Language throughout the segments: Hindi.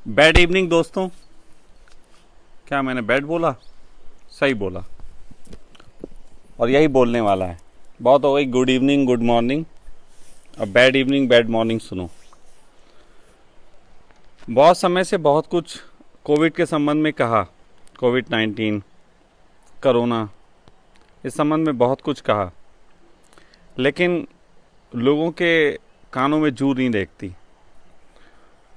बैड इवनिंग दोस्तों। क्या मैंने बैड बोला? सही बोला और यही बोलने वाला है। बहुत हो गई गुड इवनिंग गुड मॉर्निंग, अब बैड इवनिंग बैड मॉर्निंग सुनो। बहुत समय से बहुत कुछ कोविड के संबंध में कहा, कोविड-19 कोरोना, इस संबंध में बहुत कुछ कहा, लेकिन लोगों के कानों में जू नहीं देखती।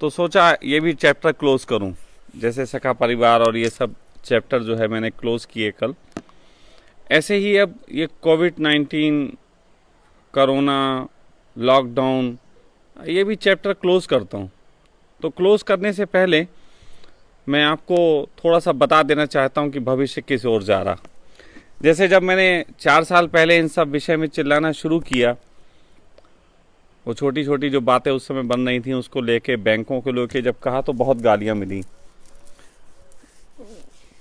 तो सोचा ये भी चैप्टर क्लोज करूं, जैसे सखा परिवार और ये सब चैप्टर जो है मैंने क्लोज किए कल, ऐसे ही अब ये कोविड-19 कोरोना लॉकडाउन ये भी चैप्टर क्लोज करता हूं। तो क्लोज करने से पहले मैं आपको थोड़ा सा बता देना चाहता हूं कि भविष्य किस ओर जा रहा। जैसे जब मैंने 4 साल पहले इन सब विषय में चिल्लाना शुरू किया, वो छोटी छोटी जो बातें उस समय बन रही थी उसको लेके, बैंकों को लेके जब कहा तो बहुत गालियां मिली।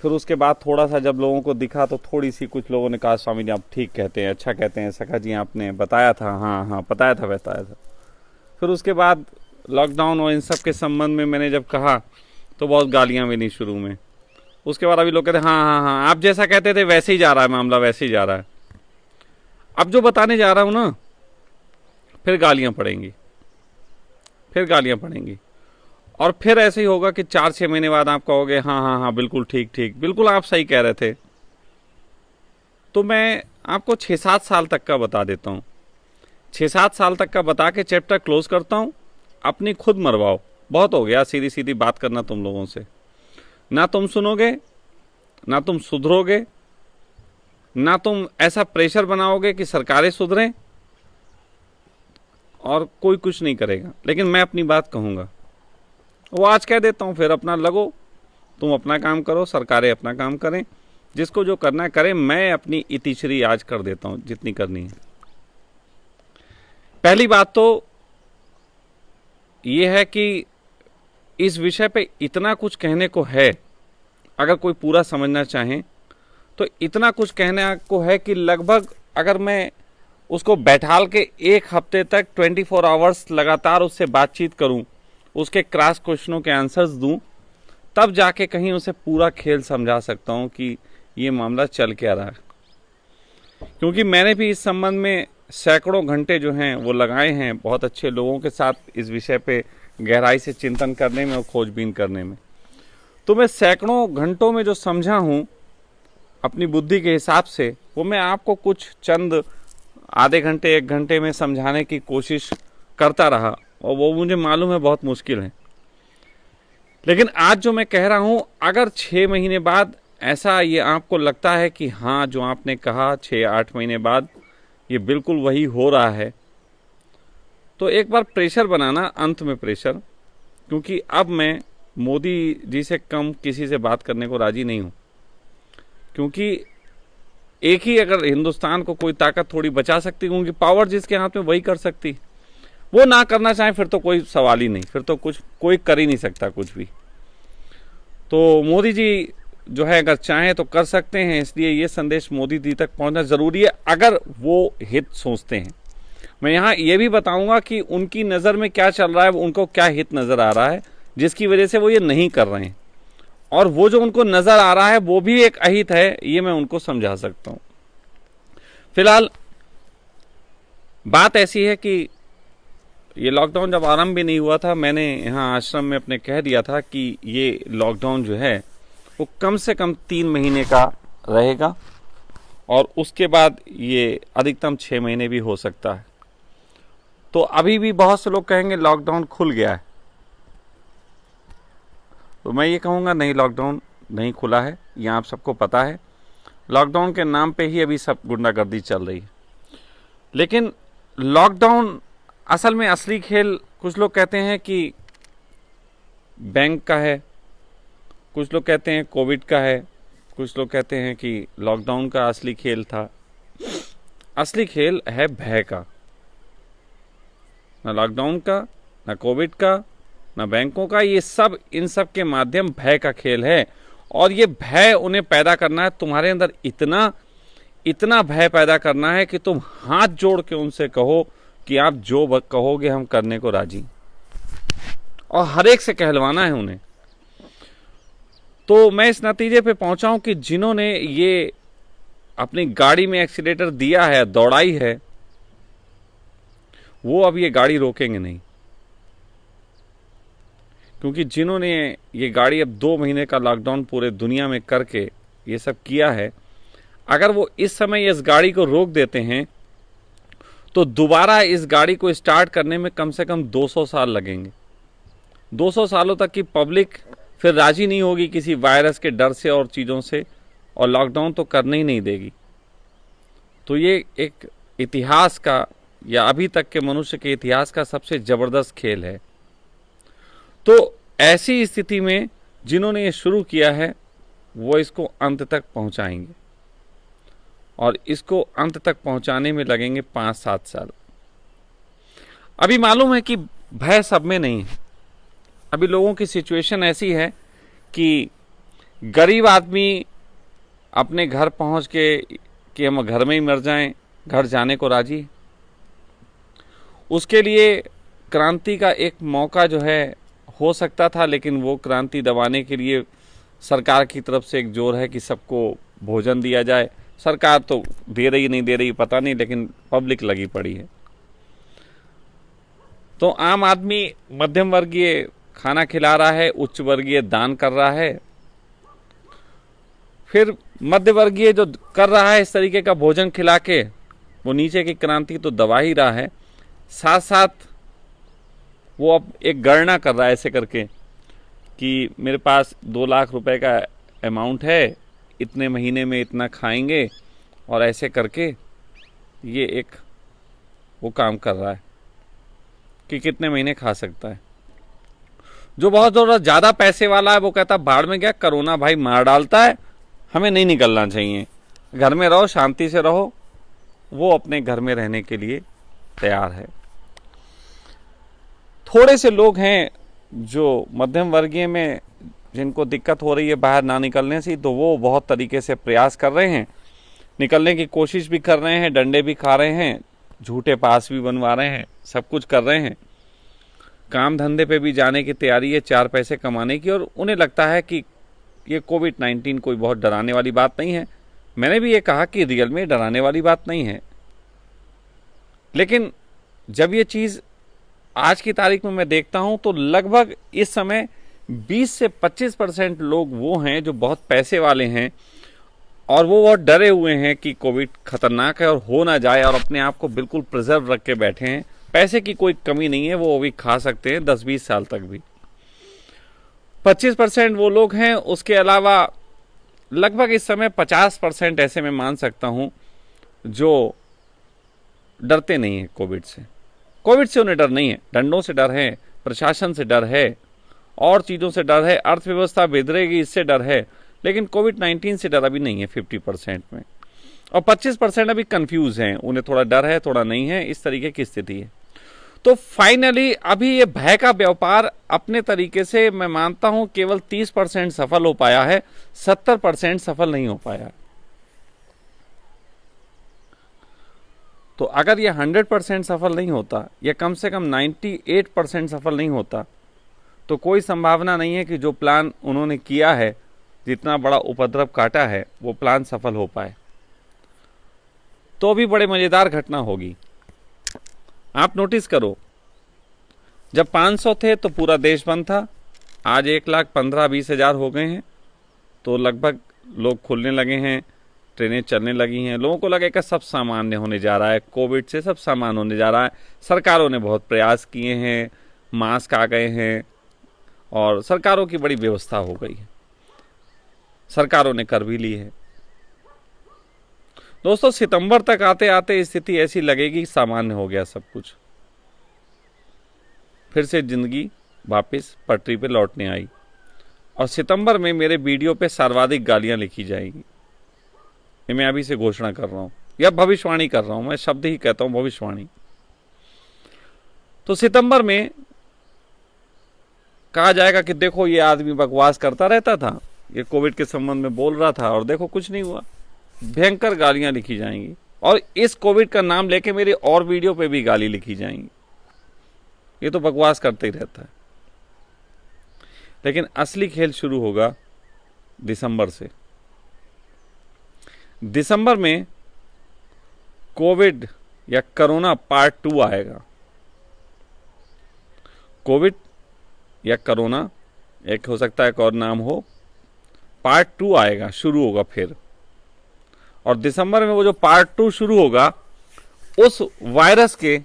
फिर उसके बाद थोड़ा सा जब लोगों को दिखा तो थोड़ी सी कुछ लोगों ने कहा स्वामी जी आप ठीक कहते हैं, अच्छा कहते हैं, सखा जी आपने बताया था, हाँ बताया था। फिर उसके बाद लॉकडाउन और इन सब के संबंध में मैंने जब कहा तो बहुत गालियां मिली शुरू में। उसके बाद अभी लोग कहते हैं हाँ आप जैसा कहते थे वैसे ही जा रहा है मामला, वैसे ही जा रहा है। अब जो बताने जा रहा हूं ना, फिर गालियां पड़ेंगी और फिर ऐसे ही होगा कि 4-6 महीने बाद आप कहोगे हाँ बिल्कुल ठीक, बिल्कुल आप सही कह रहे थे। तो मैं आपको 6-7 साल तक का बता देता हूं, 6-7 साल तक का बता के चैप्टर क्लोज करता हूं। अपनी खुद मरवाओ, बहुत हो गया सीधी सीधी बात करना तुम लोगों से। ना तुम सुनोगे, ना तुम सुधरोगे, ना तुम ऐसा प्रेशर बनाओगे कि सरकारें सुधरें, और कोई कुछ नहीं करेगा। लेकिन मैं अपनी बात कहूंगा, वो आज कह देता हूं, फिर अपना लगो, तुम अपना काम करो, सरकारें अपना काम करें, जिसको जो करना है करें। मैं अपनी इतिश्री आज कर देता हूं जितनी करनी है। पहली बात तो ये है कि इस विषय पे इतना कुछ कहने को है, अगर कोई पूरा समझना चाहे तो इतना कुछ कहने को है कि लगभग अगर मैं उसको बैठाल के 1 हफ्ते तक 24 आवर्स लगातार उससे बातचीत करूं, उसके क्रॉस क्वेश्चनों के आंसर्स दूं, तब जाके कहीं उसे पूरा खेल समझा सकता हूं कि ये मामला चल क्या रहा है। क्योंकि मैंने भी इस संबंध में सैकड़ों घंटे जो हैं वो लगाए हैं बहुत अच्छे लोगों के साथ इस विषय पे गहराई से चिंतन करने में और खोजबीन करने में। तो मैं सैकड़ों घंटों में जो समझा हूं अपनी बुद्धि के हिसाब से, वो मैं आपको कुछ चंद आधे घंटे 1 घंटे में समझाने की कोशिश करता रहा, और वो मुझे मालूम है बहुत मुश्किल है। लेकिन आज जो मैं कह रहा हूं, अगर 6 महीने बाद ऐसा ये आपको लगता है कि हाँ जो आपने कहा 6-8 महीने बाद ये बिल्कुल वही हो रहा है, तो एक बार प्रेशर बनाना, अंत में प्रेशर। क्योंकि अब मैं मोदी जी से कम किसी से बात करने को राजी नहीं हूं। क्योंकि एक ही अगर हिंदुस्तान को कोई ताकत थोड़ी बचा सकती, क्योंकि पावर जिसके हाथ में वही कर सकती, वो ना करना चाहे फिर तो कोई सवाल ही नहीं, फिर तो कुछ कोई कर ही नहीं सकता कुछ भी। तो मोदी जी जो है अगर चाहें तो कर सकते हैं, इसलिए ये संदेश मोदी जी तक पहुंचना जरूरी है अगर वो हित सोचते हैं। मैं यहाँ ये भी बताऊंगा कि उनकी नज़र में क्या चल रहा है, उनको क्या हित नज़र आ रहा है जिसकी वजह से वो ये नहीं कर रहे हैं, और वो जो उनको नज़र आ रहा है वो भी एक अहित है, ये मैं उनको समझा सकता हूँ। फिलहाल बात ऐसी है कि ये लॉकडाउन जब आरंभ भी नहीं हुआ था, मैंने यहाँ आश्रम में अपने कह दिया था कि ये लॉकडाउन जो है वो कम से कम 3 महीने का रहेगा, और उसके बाद ये अधिकतम 6 महीने भी हो सकता है। तो अभी भी बहुत से लोग कहेंगे लॉकडाउन खुल गया है, तो मैं ये कहूँगा नहीं, लॉकडाउन नहीं खुला है, ये आप सबको पता है। लॉकडाउन के नाम पे ही अभी सब गुंडागर्दी चल रही है। लेकिन लॉकडाउन असल में असली खेल, कुछ लोग कहते हैं कि बैंक का है, कुछ लोग कहते हैं कोविड का है, कुछ लोग कहते हैं कि लॉकडाउन का असली खेल था। असली खेल है भय का, ना लॉकडाउन का, ना कोविड का, ना बैंकों का, ये सब इन सब के माध्यम भय का खेल है। और ये भय उन्हें पैदा करना है तुम्हारे अंदर, इतना भय पैदा करना है कि तुम हाथ जोड़ के उनसे कहो कि आप जो कहोगे हम करने को राजी। और हर एक से कहलवाना है उन्हें, तो मैं इस नतीजे पे पहुंचा हूं कि जिन्होंने ये अपनी गाड़ी में एक्सीलेटर दिया है, दौड़ाई है, वो अब ये गाड़ी रोकेंगे नहीं। क्योंकि जिन्होंने ये गाड़ी अब 2 महीने का लॉकडाउन पूरे दुनिया में करके ये सब किया है, अगर वो इस समय इस गाड़ी को रोक देते हैं तो दोबारा इस गाड़ी को स्टार्ट करने में कम से कम 200 साल लगेंगे। 200 सालों तक की पब्लिक फिर राजी नहीं होगी किसी वायरस के डर से और चीज़ों से, और लॉकडाउन तो करने ही नहीं देगी। तो ये एक इतिहास का, या अभी तक के मनुष्य के इतिहास का सबसे ज़बरदस्त खेल है। तो ऐसी स्थिति में जिन्होंने ये शुरू किया है वो इसको अंत तक पहुंचाएंगे, और इसको अंत तक पहुंचाने में लगेंगे 5-7 साल। अभी मालूम है कि भय सब में नहीं है। अभी लोगों की सिचुएशन ऐसी है कि गरीब आदमी अपने घर पहुंच के कि हम घर में ही मर जाएं, घर जाने को राजी है। उसके लिए क्रांति का एक मौका जो है हो सकता था, लेकिन वो क्रांति दबाने के लिए सरकार की तरफ से एक जोर है कि सबको भोजन दिया जाए। सरकार तो दे रही नहीं दे रही पता नहीं, लेकिन पब्लिक लगी पड़ी है। तो आम आदमी मध्यम वर्गीय खाना खिला रहा है, उच्च वर्गीय दान कर रहा है, फिर मध्य वर्गीय जो कर रहा है इस तरीके का भोजन खिला के, वो नीचे की क्रांति तो दबा ही रहा है। साथ साथ वो अब एक गणना कर रहा है ऐसे करके कि मेरे पास 2 लाख रुपए का अमाउंट है, इतने महीने में इतना खाएंगे, और ऐसे करके ये एक वो काम कर रहा है कि कितने महीने खा सकता है। जो बहुत ज़्यादा पैसे वाला है वो कहता भाड़ में गया, कोरोना भाई मार डालता है, हमें नहीं निकलना चाहिए, घर में रहो, शांति से रहो। वो अपने घर में रहने के लिए तैयार है। थोड़े से लोग हैं जो मध्यम वर्गीय में जिनको दिक्कत हो रही है बाहर ना निकलने से, तो वो बहुत तरीके से प्रयास कर रहे हैं, निकलने की कोशिश भी कर रहे हैं, डंडे भी खा रहे हैं, झूठे पास भी बनवा रहे हैं, सब कुछ कर रहे हैं, काम धंधे पे भी जाने की तैयारी है 4 पैसे कमाने की। और उन्हें लगता है कि ये कोविड-19 कोई बहुत डराने वाली बात नहीं है। मैंने भी ये कहा कि रियल में डराने वाली बात नहीं है, लेकिन जब ये चीज़ आज की तारीख में मैं देखता हूं तो लगभग इस समय 20 से 25% लोग वो हैं जो बहुत पैसे वाले हैं, और वो बहुत डरे हुए हैं कि कोविड खतरनाक है और हो ना जाए, और अपने आप को बिल्कुल प्रिजर्व रख के बैठे हैं। पैसे की कोई कमी नहीं है, वो भी खा सकते हैं 10-20 साल तक भी। 25% वो लोग हैं। उसके अलावा लगभग इस समय 50% ऐसे मैं मान सकता हूं जो डरते नहीं हैं कोविड से। कोविड से उन्हें डर नहीं है, डंडों से डर है, प्रशासन से डर है, और चीज़ों से डर है, अर्थव्यवस्था बिगड़ेगी इससे डर है, लेकिन कोविड-19 से डर अभी नहीं है 50% में। और 25% अभी कंफ्यूज हैं, उन्हें थोड़ा डर है थोड़ा नहीं है, इस तरीके की स्थिति है। तो फाइनली अभी ये भय का व्यापार अपने तरीके से मैं मानता हूं केवल 30% सफल हो पाया है, 70% सफल नहीं हो पाया। तो अगर ये 100% सफल नहीं होता, या कम से कम 98% सफल नहीं होता, तो कोई संभावना नहीं है कि जो प्लान उन्होंने किया है, जितना बड़ा उपद्रव काटा है, वो प्लान सफल हो पाए। तो भी बड़े मजेदार घटना होगी। आप नोटिस करो, जब 500 थे तो पूरा देश बंद था, आज 1,15,20,000 हो गए हैं, तो लगभग लोग खुलने लगे हैं, ट्रेनें चलने लगी हैं, लोगों को लगेगा सब सामान्य होने जा रहा है, कोविड से सब सामान्य होने जा रहा है। सरकारों ने बहुत प्रयास किए हैं, मास्क आ गए हैं, और सरकारों की बड़ी व्यवस्था हो गई है, सरकारों ने कर भी ली है। दोस्तों, सितंबर तक आते आते स्थिति ऐसी लगेगी सामान्य हो गया सब कुछ, फिर से जिंदगी वापस पटरी पे लौटने आई, और सितंबर में मेरे वीडियो पे सर्वाधिक गालियां लिखी जाएंगी। ये मैं अभी से घोषणा कर रहा हूं, या भविष्यवाणी कर रहा हूं, मैं शब्द ही कहता हूं भविष्यवाणी। तो सितंबर में कहा जाएगा कि देखो ये आदमी बकवास करता रहता था, ये कोविड के संबंध में बोल रहा था, और देखो कुछ नहीं हुआ। भयंकर गालियां लिखी जाएंगी, और इस कोविड का नाम लेके मेरे और वीडियो पे भी गाली लिखी जाएंगी, ये तो बकवास करते ही रहता है। लेकिन असली खेल शुरू होगा दिसंबर से। दिसंबर में कोविड या कोरोना पार्ट 2 आएगा। कोविड या कोरोना, एक हो सकता है एक और नाम हो, पार्ट 2 आएगा, शुरू होगा फिर। और दिसंबर में वो जो पार्ट 2 शुरू होगा, उस वायरस के,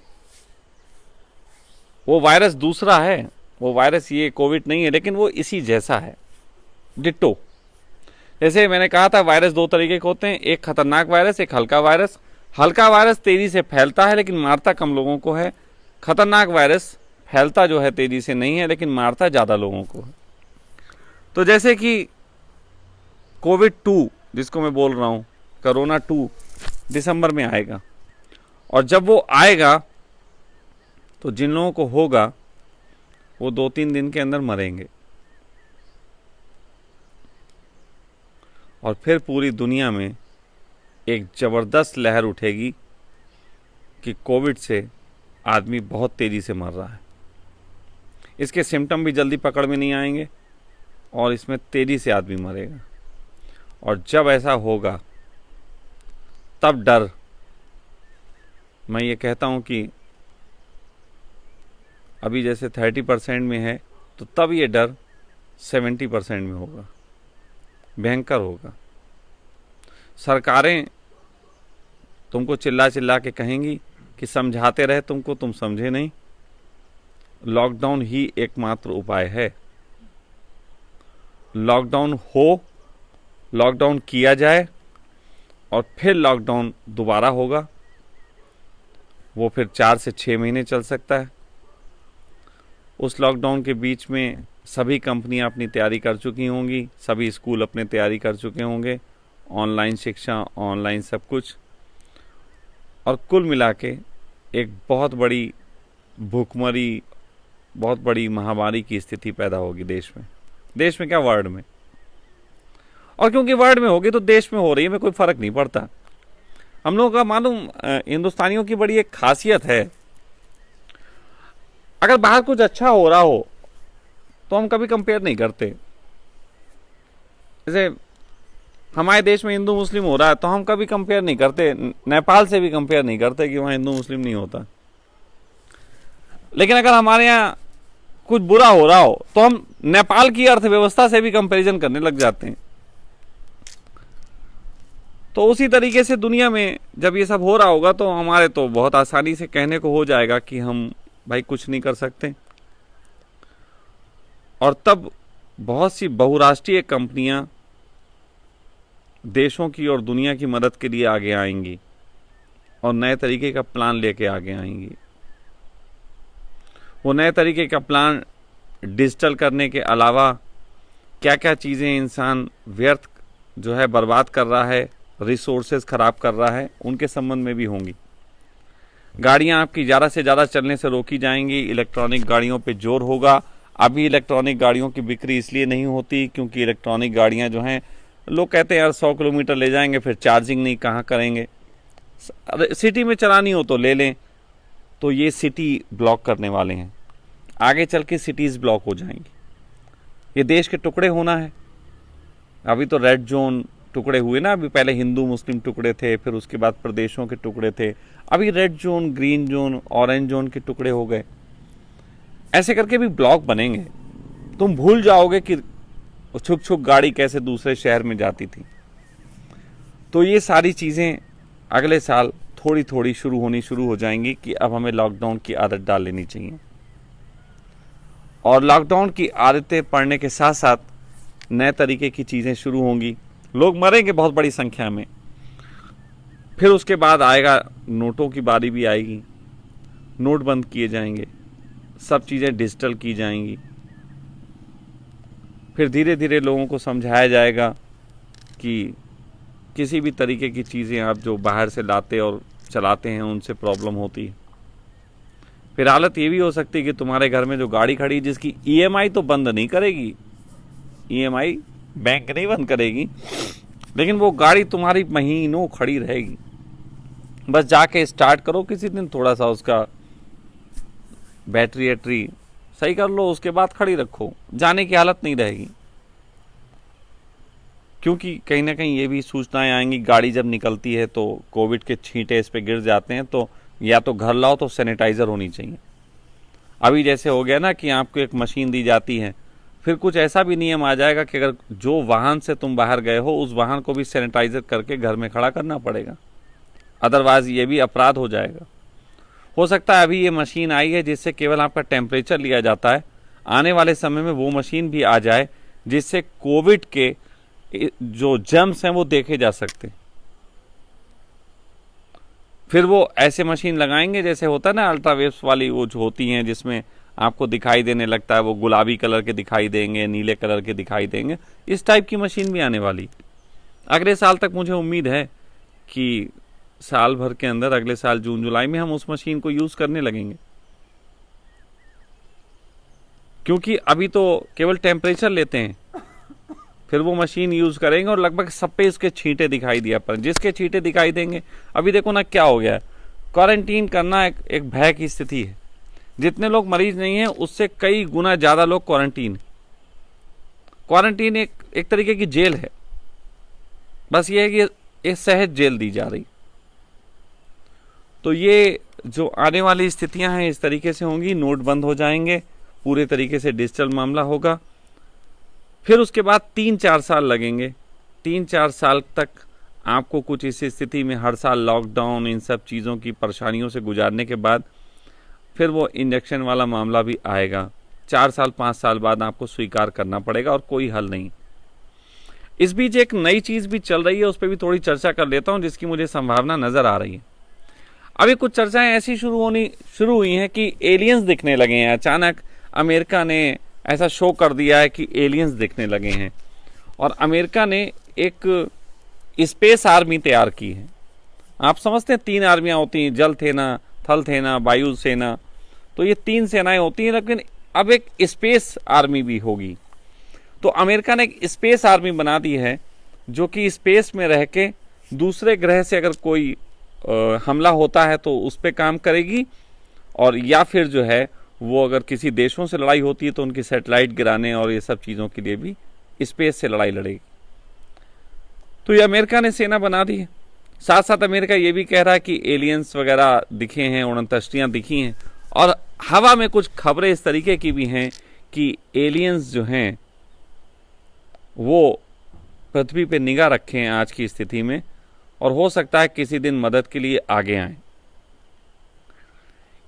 वो वायरस दूसरा है, वो वायरस ये कोविड नहीं है, लेकिन वो इसी जैसा है, डिट्टो। जैसे मैंने कहा था वायरस दो तरीके के होते हैं, एक खतरनाक वायरस, एक हल्का वायरस। हल्का वायरस तेजी से फैलता है लेकिन मारता कम लोगों को है। खतरनाक वायरस फैलता जो है तेजी से नहीं है लेकिन मारता ज़्यादा लोगों को है। तो जैसे कि कोविड 2 जिसको मैं बोल रहा हूँ, कोरोना 2 दिसंबर में आएगा। और जब वो आएगा तो जिन लोगों को होगा वो 2-3 दिन के अंदर मरेंगे। और फिर पूरी दुनिया में एक ज़बरदस्त लहर उठेगी कि कोविड से आदमी बहुत तेज़ी से मर रहा है। इसके सिम्टम भी जल्दी पकड़ में नहीं आएंगे और इसमें तेज़ी से आदमी मरेगा। और जब ऐसा होगा तब डर, मैं ये कहता हूँ कि अभी जैसे 30% में है तो तब ये डर 70% में होगा, भयंकर होगा। सरकारें तुमको चिल्ला चिल्ला के कहेंगी कि समझाते रहे तुमको, तुम समझे नहीं। लॉकडाउन ही एकमात्र उपाय है। लॉकडाउन हो, लॉकडाउन किया जाए और फिर लॉकडाउन दोबारा होगा, वो फिर 4 से 6 महीने चल सकता है। उस लॉकडाउन के बीच में सभी कंपनियां अपनी तैयारी कर चुकी होंगी, सभी स्कूल अपनी तैयारी कर चुके होंगे, ऑनलाइन शिक्षा, ऑनलाइन सब कुछ। और कुल मिला के एक बहुत बड़ी भूखमरी, बहुत बड़ी महामारी की स्थिति पैदा होगी देश में क्या, वर्ल्ड में। और क्योंकि वर्ल्ड में होगी तो देश में हो रही है, में कोई फर्क नहीं पड़ता। हम लोगों का मालूम, हिंदुस्तानियों की बड़ी एक खासियत है, अगर बाहर कुछ अच्छा हो रहा हो तो हम कभी कंपेयर नहीं करते। जैसे हमारे देश में हिंदू मुस्लिम हो रहा है तो हम कभी कंपेयर नहीं करते, नेपाल से भी कंपेयर नहीं करते कि वहाँ हिंदू मुस्लिम नहीं होता। लेकिन अगर हमारे यहाँ कुछ बुरा हो रहा हो तो हम नेपाल की अर्थव्यवस्था से भी कंपैरिजन करने लग जाते हैं। तो उसी तरीके से दुनिया में जब ये सब हो रहा होगा तो हमारे तो बहुत आसानी से कहने को हो जाएगा कि हम भाई कुछ नहीं कर सकते। और तब बहुत सी बहुराष्ट्रीय कंपनियां देशों की और दुनिया की मदद के लिए आगे आएंगी और नए तरीके का प्लान लेके आगे आएंगी। वो नए तरीके का प्लान डिजिटल करने के अलावा क्या क्या चीज़ें इंसान व्यर्थ जो है बर्बाद कर रहा है, रिसोर्सेज खराब कर रहा है, उनके संबंध में भी होंगी। गाड़ियां आपकी ज़्यादा से ज़्यादा चलने से रोकी जाएंगी, इलेक्ट्रॉनिक गाड़ियों पे जोर होगा। अभी इलेक्ट्रॉनिक गाड़ियों की बिक्री इसलिए नहीं होती क्योंकि इलेक्ट्रॉनिक गाड़ियां जो हैं, लोग कहते हैं यार 100 किलोमीटर ले जाएंगे फिर चार्जिंग नहीं कहाँ करेंगे, सिटी में चलानी हो तो ले लें। तो ये सिटी ब्लॉक करने वाले हैं, आगे चल के सिटीज़ ब्लॉक हो जाएंगी। ये देश के टुकड़े होना है। अभी तो रेड जोन टुकड़े हुए ना, अभी पहले हिंदू मुस्लिम टुकड़े थे, फिर उसके बाद प्रदेशों के टुकड़े थे, अभी red zone, green zone, orange zone के टुकड़े हो गए। ऐसे करके भी ब्लॉक बनेंगे। तुम भूल जाओगे कि छुक छुक गाड़ी कैसे दूसरे शहर में जाती थी। तो ये सारी चीज़ें अगले साल थोड़ी थोड़ी शुरू हो जाएंगी कि अब हमें लॉकडाउन की आदत डाल लेनी चाहिए। और लॉकडाउन की आदतें पड़ने के साथ साथ नए तरीके की चीज़ें शुरू होंगी। लोग मरेंगे बहुत बड़ी संख्या में। फिर उसके बाद आएगा, नोटों की बारी भी आएगी, नोट बंद किए जाएंगे, सब चीज़ें डिजिटल की जाएंगी। फिर धीरे धीरे लोगों को समझाया जाएगा कि किसी भी तरीके की चीज़ें आप जो बाहर से लाते और चलाते हैं उनसे प्रॉब्लम होती है। फिर हालत ये भी हो सकती है कि तुम्हारे घर में जो गाड़ी खड़ी जिसकी ईएमआई तो बंद नहीं करेगी, ईएमआई बैंक नहीं बंद करेगी, लेकिन वो गाड़ी तुम्हारी महीनों खड़ी रहेगी। बस जाके स्टार्ट करो किसी दिन, थोड़ा सा उसका बैटरी वैटरी सही कर लो, उसके बाद खड़ी रखो, जाने की हालत नहीं रहेगी। क्योंकि कहीं ना कहीं ये भी सूचनाएं आएंगी, गाड़ी जब निकलती है तो कोविड के छींटे इस पे गिर जाते हैं, तो या तो घर लाओ तो सैनिटाइज़र होनी चाहिए। अभी जैसे हो गया ना कि आपको एक मशीन दी जाती है, फिर कुछ ऐसा भी नियम आ जाएगा कि अगर जो वाहन से तुम बाहर गए हो उस वाहन को भी सैनिटाइजर करके घर में खड़ा करना पड़ेगा, अदरवाइज ये भी अपराध हो जाएगा। हो सकता है अभी ये मशीन आई है जिससे केवल आपका टेम्परेचर लिया जाता है, आने वाले समय में वो मशीन भी आ जाए जिससे कोविड के जो जर्म्स हैं वो देखे जा सकते। फिर वो ऐसे मशीन लगाएंगे जैसे होता है ना अल्ट्रावेव्स वाली, वो जो होती हैं जिसमें आपको दिखाई देने लगता है, वो गुलाबी कलर के दिखाई देंगे, नीले कलर के दिखाई देंगे, इस टाइप की मशीन भी आने वाली। अगले साल तक मुझे उम्मीद है कि साल भर के अंदर, अगले साल जून जुलाई में हम उस मशीन को यूज करने लगेंगे, क्योंकि अभी तो केवल टेम्परेचर लेते हैं, फिर वो मशीन यूज करेंगे और लगभग सब पे इसके छींटे दिखाई दिया, पर जिसके छींटे दिखाई देंगे। अभी देखो ना क्या हो गया है, क्वारंटीन करना एक भय की स्थिति है। जितने लोग मरीज नहीं है उससे कई गुना ज्यादा लोग क्वारंटीन एक तरीके की जेल है, बस ये है कि एक सहज जेल दी जा रही। तो ये जो आने वाली स्थितियां हैं इस तरीके से होंगी, नोट बंद हो जाएंगे, पूरे तरीके से डिजिटल मामला होगा। फिर उसके बाद 3-4 साल लगेंगे, 3-4 साल तक आपको कुछ इस स्थिति में हर साल लॉकडाउन, इन सब चीज़ों की परेशानियों से गुजारने के बाद फिर वो इंजेक्शन वाला मामला भी आएगा। 4 साल 5 साल बाद आपको स्वीकार करना पड़ेगा और कोई हल नहीं। इस बीच एक नई चीज़ भी चल रही है, उस पर भी थोड़ी चर्चा कर लेता हूँ, जिसकी मुझे संभावना नज़र आ रही है। अभी कुछ चर्चाएं ऐसी शुरू हुई हैं कि एलियंस दिखने लगे हैं। अचानक अमेरिका ने ऐसा शो कर दिया है कि एलियंस दिखने लगे हैं, और अमेरिका ने एक स्पेस आर्मी तैयार की है। आप समझते हैं 3 आर्मियां होती हैं, जल सेना, थल सेना, वायु सेना, तो ये 3 सेनाएं होती हैं, लेकिन अब एक स्पेस आर्मी भी होगी। तो अमेरिका ने एक स्पेस आर्मी बना दी है जो कि स्पेस में रह के दूसरे ग्रह से अगर कोई हमला होता है तो उस पर काम करेगी, और या फिर जो है वो अगर किसी देशों से लड़ाई होती है तो उनकी सैटेलाइट गिराने और ये सब चीज़ों के लिए भी स्पेस से लड़ाई लड़ेगी। तो ये अमेरिका ने सेना बना दी है। साथ साथ अमेरिका ये भी कह रहा है कि एलियंस वगैरह दिखे हैं, उड़नतष्टियाँ दिखी हैं, और हवा में कुछ खबरें इस तरीके की भी हैं कि एलियंस जो हैं वो पृथ्वी पे निगाह रखे हैं आज की स्थिति में, और हो सकता है किसी दिन मदद के लिए आगे आएं।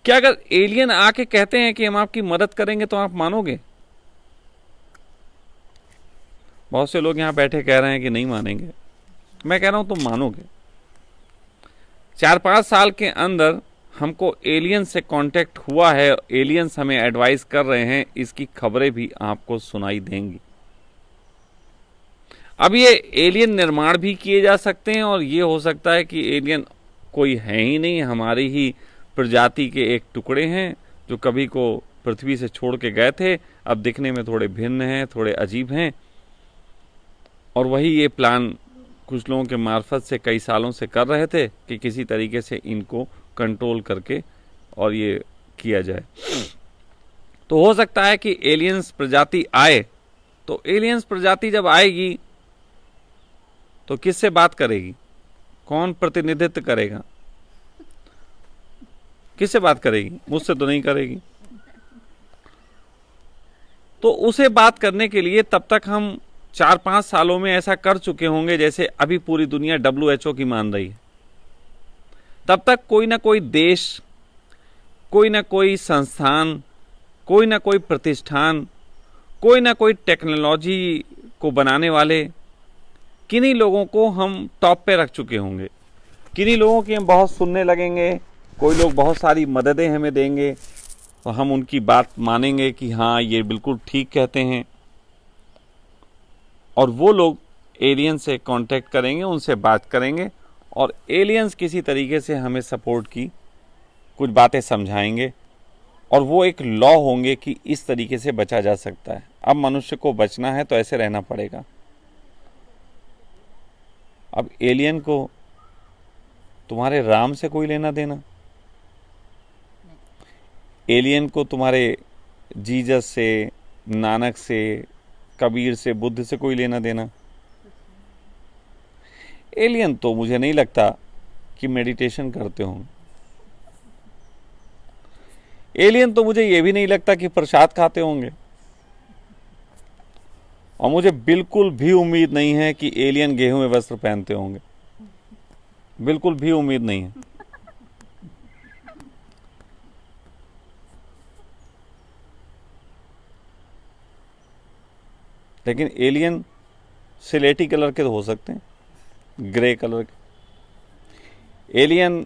क्या अगर एलियन आके कहते हैं कि हम आपकी मदद करेंगे तो आप मानोगे? बहुत से लोग यहां बैठे कह रहे हैं कि नहीं मानेंगे। मैं कह रहा हूं तुम मानोगे। 4-5 साल के अंदर हमको एलियन से कांटेक्ट हुआ है, एलियंस हमें एडवाइस कर रहे हैं, इसकी खबरें भी आपको सुनाई देंगी। अब ये एलियन निर्माण भी किए जा सकते हैं, और ये हो सकता है कि एलियन कोई है ही नहीं, हमारी ही प्रजाति के एक टुकड़े हैं जो कभी को पृथ्वी से छोड़ के गए थे, अब दिखने में थोड़े भिन्न हैं, थोड़े अजीब हैं, और वही ये प्लान कुछ लोगों के मार्फत से कई सालों से कर रहे थे कि किसी तरीके से इनको कंट्रोल करके और ये किया जाए। तो हो सकता है कि एलियंस प्रजाति आए, तो एलियंस प्रजाति जब आएगी तो किससे बात करेगी? कौन प्रतिनिधित्व करेगा? किससे बात करेगी? मुझसे तो नहीं करेगी। तो उसे बात करने के लिए तब तक हम 4-5 सालों में ऐसा कर चुके होंगे जैसे अभी पूरी दुनिया WHO की मान रही है। तब तक कोई ना कोई देश, कोई ना कोई संस्थान, कोई ना कोई प्रतिष्ठान, कोई ना कोई टेक्नोलॉजी को बनाने वाले, किन्हीं लोगों को हम टॉप पे रख चुके होंगे, किन्हीं लोगों की हम बहुत सुनने लगेंगे, कोई लोग बहुत सारी मददें हमें देंगे तो हम उनकी बात मानेंगे कि हाँ ये बिल्कुल ठीक कहते हैं, और वो लोग एलियन से कांटेक्ट करेंगे, उनसे बात करेंगे, और एलियंस किसी तरीके से हमें सपोर्ट की कुछ बातें समझाएंगे, और वो एक लॉ होंगे कि इस तरीके से बचा जा सकता है। अब मनुष्य को बचना है तो ऐसे रहना पड़ेगा। अब एलियन को तुम्हारे राम से कोई लेना देना? एलियन को तुम्हारे जीसस से, नानक से, कबीर से, बुद्ध से कोई लेना देना? एलियन तो मुझे नहीं लगता कि मेडिटेशन करते होंगे। एलियन तो मुझे ये भी नहीं लगता कि प्रसाद खाते होंगे। और मुझे बिल्कुल भी उम्मीद नहीं है कि एलियन गेहूं में वस्त्र पहनते होंगे, बिल्कुल भी उम्मीद नहीं है। लेकिन एलियन सिलेटी कलर के तो हो सकते हैं, ग्रे कलर के। एलियन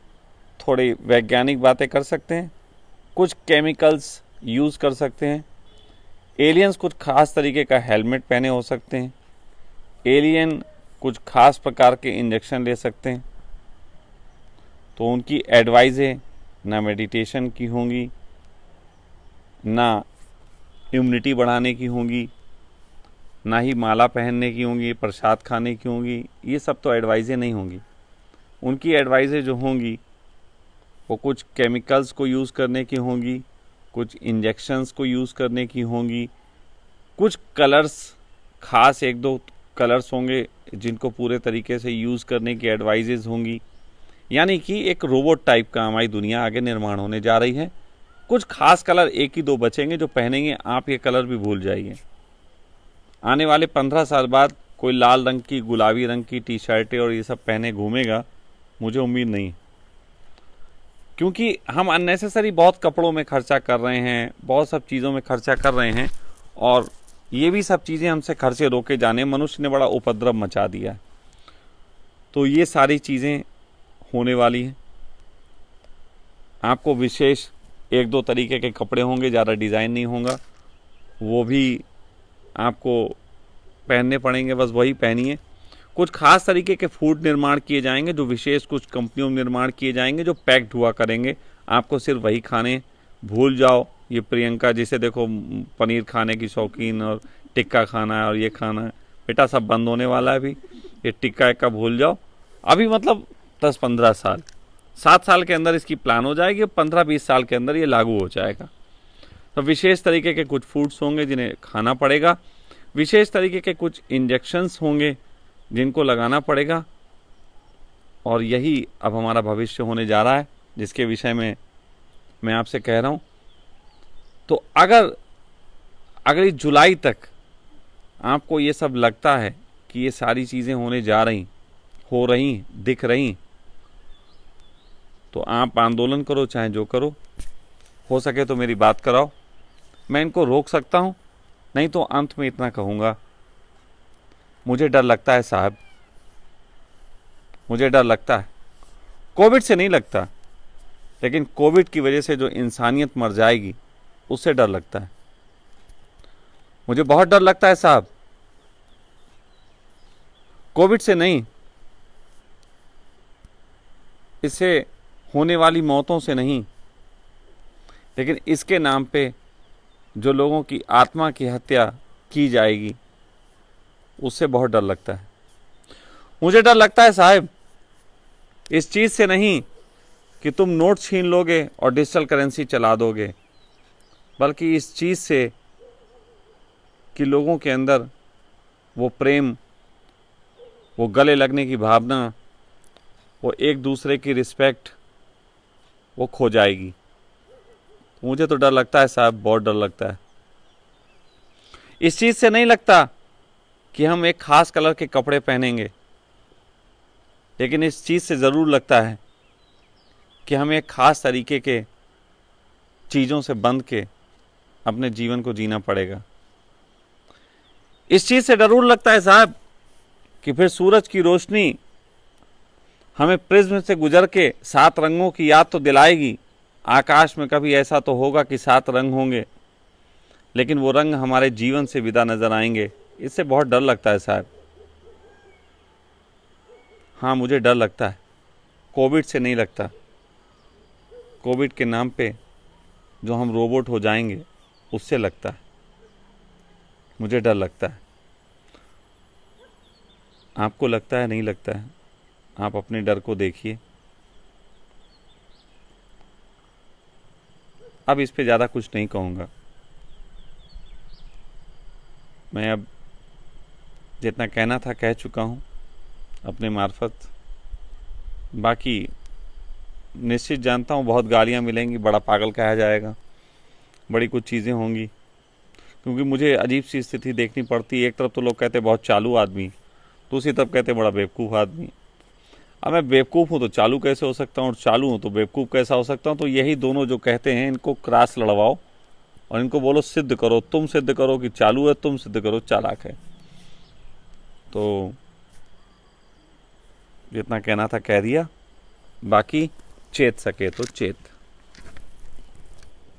थोड़ी वैज्ञानिक बातें कर सकते हैं, कुछ केमिकल्स यूज़ कर सकते हैं। एलियंस कुछ खास तरीके का हेलमेट पहने हो सकते हैं। एलियन कुछ खास प्रकार के इंजेक्शन ले सकते हैं। तो उनकी एडवाइजें ना मेडिटेशन की होंगी, ना इम्यूनिटी बढ़ाने की होंगी, ना ही माला पहनने की होंगी, प्रसाद खाने की होंगी। ये सब तो एडवाइजें नहीं होंगी। उनकी एडवाइजें जो होंगी वो कुछ केमिकल्स को यूज़ करने की होंगी, कुछ इंजेक्शंस को यूज़ करने की होंगी, कुछ कलर्स, खास एक दो कलर्स होंगे जिनको पूरे तरीके से यूज़ करने की एडवाइजेज होंगी। यानी कि एक रोबोट टाइप का हमारी दुनिया आगे निर्माण होने जा रही है। कुछ खास कलर एक ही दो बचेंगे जो पहनेंगे आप ये कलर भी भूल जाइए। आने वाले 15 साल बाद कोई लाल रंग की, गुलाबी रंग की टी शर्टें और ये सब पहने घूमेगा, मुझे उम्मीद नहीं। क्योंकि हम अननेसेसरी बहुत कपड़ों में खर्चा कर रहे हैं, बहुत सब चीज़ों में खर्चा कर रहे हैं, और ये भी सब चीज़ें हमसे खर्चे रोके जाने, मनुष्य ने बड़ा उपद्रव मचा दिया है। तो ये सारी चीज़ें होने वाली हैं। आपको विशेष एक दो तरीके के कपड़े होंगे, ज़्यादा डिज़ाइन नहीं होगा, वो भी आपको पहनने पड़ेंगे, बस वही पहनिए। कुछ खास तरीके के फूड निर्माण किए जाएंगे, जो विशेष कुछ कंपनियों में निर्माण किए जाएंगे, जो पैक्ड हुआ करेंगे। आपको सिर्फ वही खाने, भूल जाओ ये प्रियंका जिसे देखो पनीर खाने की शौकीन और टिक्का खाना है और ये खाना है, बेटा सब बंद होने वाला है अभी। ये टिक्का इक्का भूल जाओ अभी, मतलब 10-15 साल, 7 साल के अंदर इसकी प्लान हो जाएगी, 15-20 साल के अंदर ये लागू हो जाएगा। तो विशेष तरीके के कुछ फूड्स होंगे जिन्हें खाना पड़ेगा, विशेष तरीके के कुछ इंजेक्शंस होंगे जिनको लगाना पड़ेगा, और यही अब हमारा भविष्य होने जा रहा है जिसके विषय में मैं आपसे कह रहा हूँ। तो अगर अगली जुलाई तक आपको ये सब लगता है कि ये सारी चीज़ें होने जा रही, हो रही, दिख रही, तो आप आंदोलन करो, चाहे जो करो, हो सके तो मेरी बात कराओ, मैं इनको रोक सकता हूँ। नहीं तो अंत में इतना कहूँगा, मुझे डर लगता है साहब, मुझे डर लगता है। कोविड से नहीं लगता, लेकिन कोविड की वजह से जो इंसानियत मर जाएगी उससे डर लगता है। मुझे बहुत डर लगता है साहब, कोविड से नहीं, इससे होने वाली मौतों से नहीं, लेकिन इसके नाम पे जो लोगों की आत्मा की हत्या की जाएगी उससे बहुत डर लगता है। मुझे डर लगता है साहब इस चीज़ से नहीं कि तुम नोट छीन लोगे और डिजिटल करेंसी चला दोगे, बल्कि इस चीज़ से कि लोगों के अंदर वो प्रेम, वो गले लगने की भावना, वो एक दूसरे की रिस्पेक्ट, वो खो जाएगी। मुझे तो डर लगता है साहब, बहुत डर लगता है। इस चीज़ से नहीं लगता कि हम एक खास कलर के कपड़े पहनेंगे, लेकिन इस चीज़ से ज़रूर लगता है कि हमें एक खास तरीके के चीज़ों से बंध के अपने जीवन को जीना पड़ेगा। इस चीज़ से ज़रूर लगता है साहब कि फिर सूरज की रोशनी हमें प्रिज्म से गुजर के 7 रंगों की याद तो दिलाएगी। आकाश में कभी ऐसा तो होगा कि 7 रंग होंगे, लेकिन वो रंग हमारे जीवन से विदा नजर आएंगे। इससे बहुत डर लगता है साहब। हाँ, मुझे डर लगता है, कोविड से नहीं लगता। कोविड के नाम पे जो हम रोबोट हो जाएंगे उससे लगता है, मुझे डर लगता है। आपको लगता है नहीं लगता है, आप अपने डर को देखिए। अब इस पे ज़्यादा कुछ नहीं कहूँगा, मैं अब जितना कहना था कह चुका हूँ। अपने मार्फत। बाकी निश्चित जानता हूँ बहुत गालियाँ मिलेंगी, बड़ा पागल कहा जाएगा, बड़ी कुछ चीज़ें होंगी, क्योंकि मुझे अजीब सी स्थिति देखनी पड़ती है। एक तरफ तो लोग कहते हैं बहुत चालू आदमी, दूसरी तरफ कहते हैं बड़ा बेवकूफ़ आदमी। अब मैं बेवकूफ़ हूँ तो चालू कैसे हो सकता हूँ, और चालू हूँ तो बेवकूफ़ कैसा हो सकता हूँ? तो यही दोनों जो कहते हैं इनको क्रॉस लड़वाओ और इनको बोलो सिद्ध करो, तुम सिद्ध करो कि चालू है, तुम सिद्ध करो चालाक है। तो जितना कहना था कह दिया, बाकी चेत सके तो चेत।